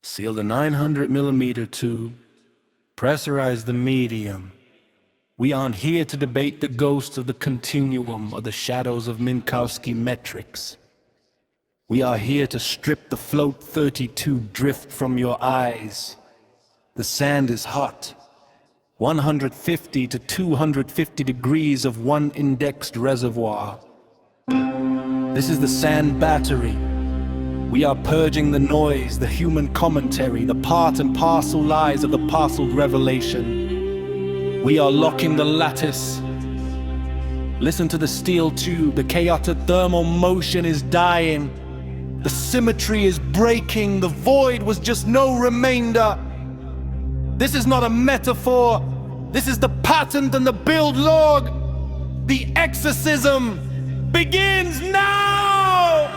Seal the 900mm tube. Pressurize the medium. We aren't here to debate the ghosts of the continuum or the shadows of Minkowski metrics. We are here to strip the float 32 drift from your eyes. The sand is hot. 150 to 250 degrees of one indexed reservoir. This is the sand battery. We are purging the noise, the human commentary, the part and parcel lies of the parceled revelation. We are locking the lattice. Listen to the steel tube, the chaotic thermal motion is dying. The symmetry is breaking, the void was just no remainder. This is not a metaphor, this is the patent and the build log. The exorcism begins now!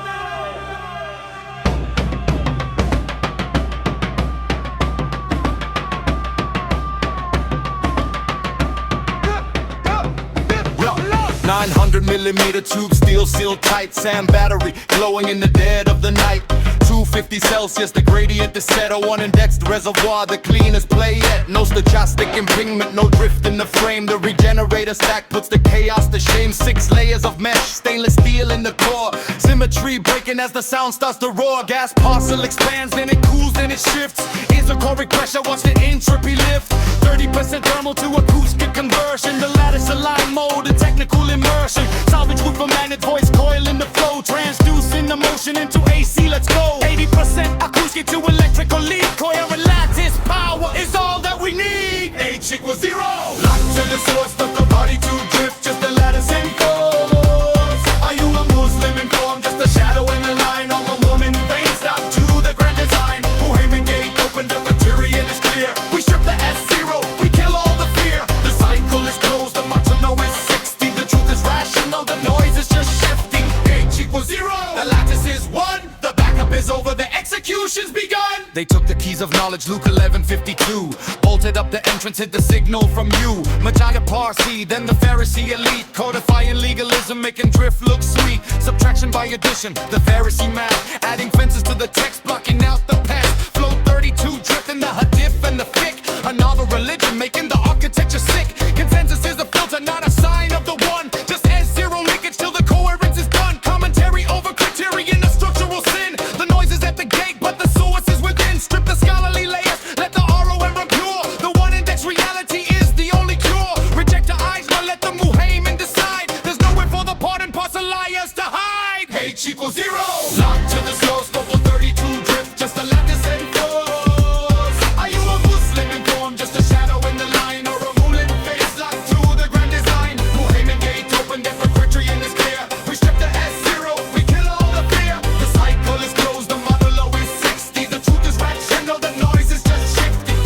900mm tube, steel sealed tight, sand battery glowing in the dead of the night. 250 Celsius, the gradient is set. A one indexed reservoir, the cleanest play yet. No stochastic impingement, no drift in the frame. The regenerator stack puts the chaos to shame. 6 layers of mesh, stainless steel in the core. Symmetry breaking as the sound starts to roar. Gas parcel expands, then it cools, then it shifts. Isocoric pressure, watch the entropy lift. 30% thermal to acoustic conversion. The lattice align mode, the technical immersion. Salvage wood for magnet, voice coil in the flow. Transducing the motion into AC, let's go. 80% acoustic to electrical lead. Coherent lattice power is all that we need. H equals 0. Locked to the source, stuck the body to drift. Just the lattice in force. Are you a Muslim in form? Just a shadow in the line. All the woman veins out to the grand design. Bohemian gate opened up, material is clear. We strip the S0, we kill all the fear. The cycle is closed, the metronome is 60. The truth is rational, the noise is just shifting. H equals 0. The lattice is 1. The backup is over, the execution's begun. They took the keys of knowledge, Luke 11:52. Bolted up the entrance, hid the signal from you. Messiah Parsi, then the Pharisee elite. Codifying legalism, making drift look sweet. Subtraction by addition, the Pharisee math. Adding fences to the text, blocking out the past. Flow 32, drifting the hadith and the fiqh. Another religion, making the architecture sick. Consensus is a filter, not a sign of the one. Just S0 linkage till the coherence is done. Commentary over criterion, a structural sin. The noise is at the gate, but the source is within. Strip the scholarly layers, let the ROM run pure. The one index reality is the only cure. Reject the eyes, but let the Muhammad decide. There's nowhere for the part and parcel liars to hide. H equals 0. Locked to the source, double 32 drift, just a lattice and force. Are you a Muslim in form? Just a shadow in the line, or a ruling face locked to the grand design. Muhammad gate open, the criterion is clear. We strip the S0, we kill all the fear. The cycle is closed, the modulo is 60. The truth is rational, the noise is just shifting.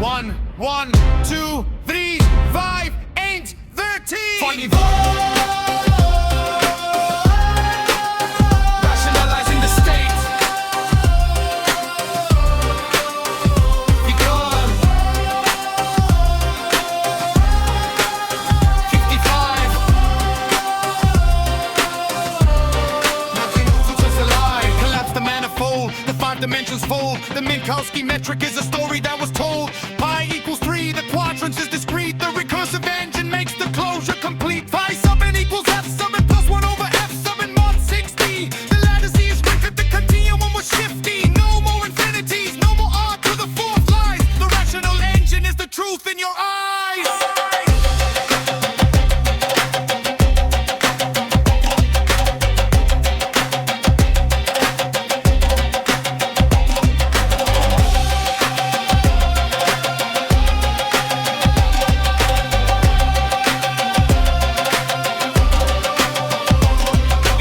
1, 1, 2, 3, 5, 8, 13. Funny rationalizing the state. Because 55. Nothing moves us alive. Collapse the manifold, the 5 dimensions fold. The Minkowski metric is a story that was told. Pi equals 3, the quadrants is discrete. The recursive engine makes the closure complete. Phi sub n equals f sub n plus 1 over f sub n mod 60. The lattice is wicked, the continuum was shifty. No more infinities, no more r to the 4th lies. The rational engine is the truth in your eyes.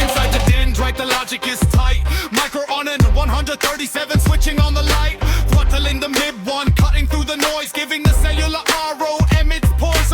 Inside the dendrite, the logic is tight. Micro on and 137, switching on the light. Throttling the mid one, cutting through the noise, giving the cellular ROM its poise.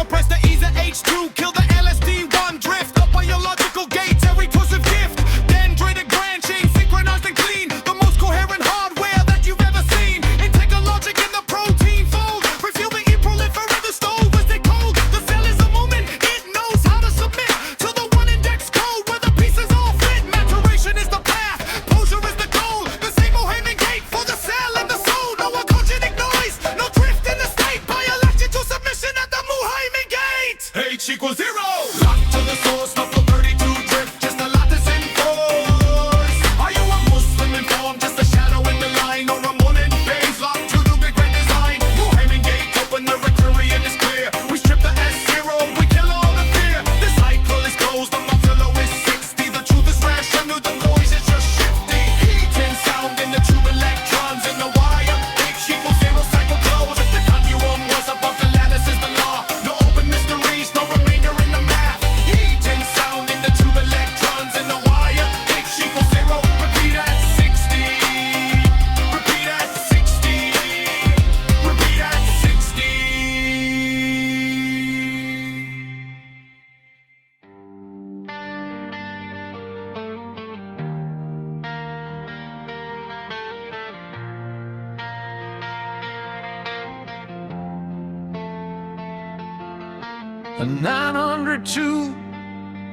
A 902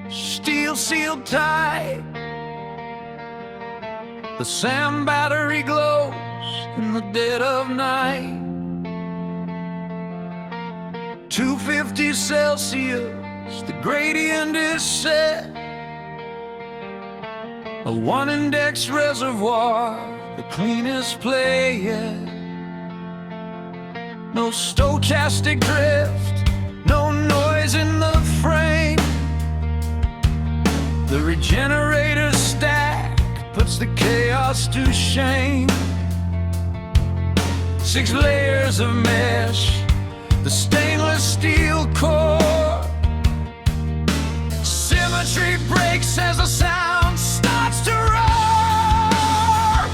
steel sealed tight. The sand battery glows in the dead of night. 250 Celsius, the gradient is set. A one index reservoir, the cleanest play yet. No stochastic drift, no noise in the frame. The regenerator stack puts the chaos to shame. 6 layers of mesh, the stainless steel core. Symmetry breaks as the sound starts to roar.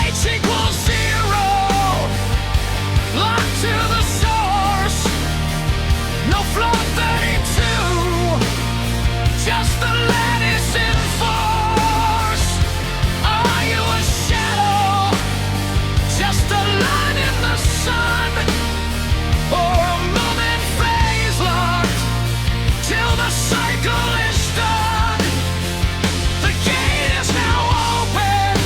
H equals 0, locked to the source. No floor 32, just the lattice in force. Are you a shadow, just a line in the sun, or a moment phase locked till the cycle is done? The gate is now open,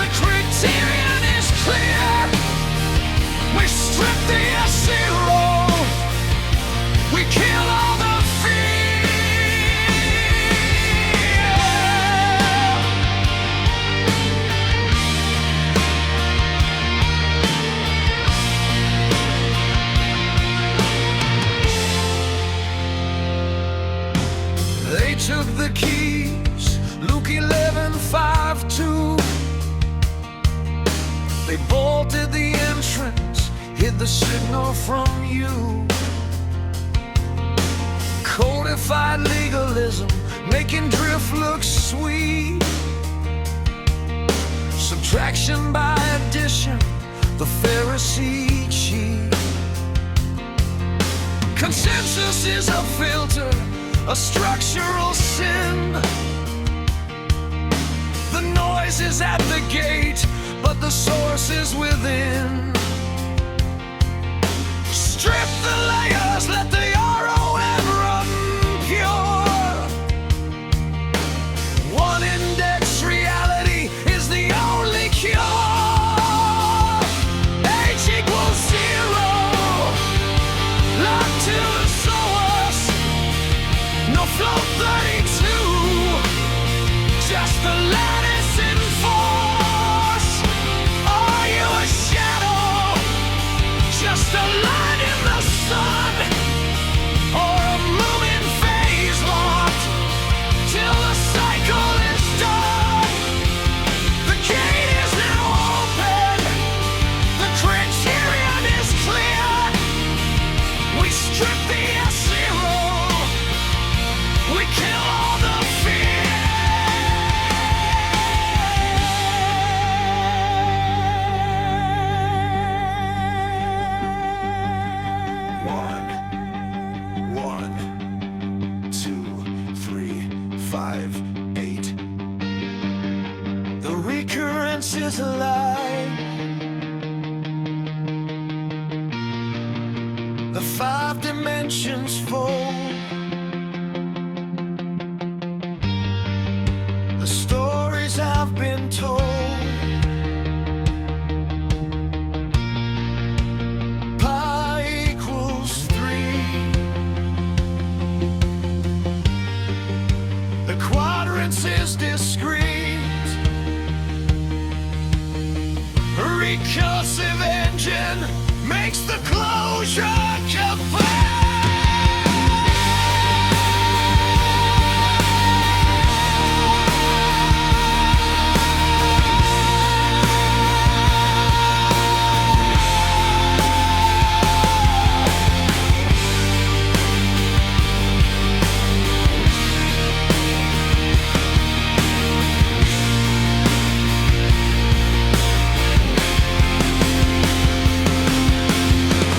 the criterion is clear. We strip the S0, we kill all the fear. They took the keys, Luke 11:5-2. They bolted the entrance, hid the signal from you. Codified legalism, making drift look sweet. Subtraction by addition, the Pharisee cheat. Consensus is a filter, a structural sin. The noise is at the gate, but the source is within. Strip the layers, let the ROM run pure. One index reality is the only cure. H equals 0, locked to the source. No flow 32, just the lattice in force. Are you a shadow, just a line in the sun, or a moving phase locked till the cycle is done? The gate is now open, the criterion is clear. We strip the S0, we kill all the fear. One, 2, 3, 5, 8. The recurrence is alive. The 5 dimensions fold. The stories have been told. Pi equals 3. The quadrants is discrete. A recursive engine makes the closure complete.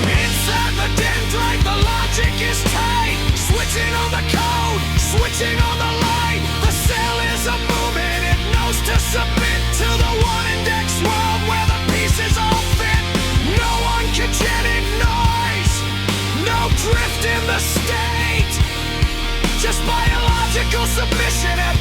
Inside the dent submission at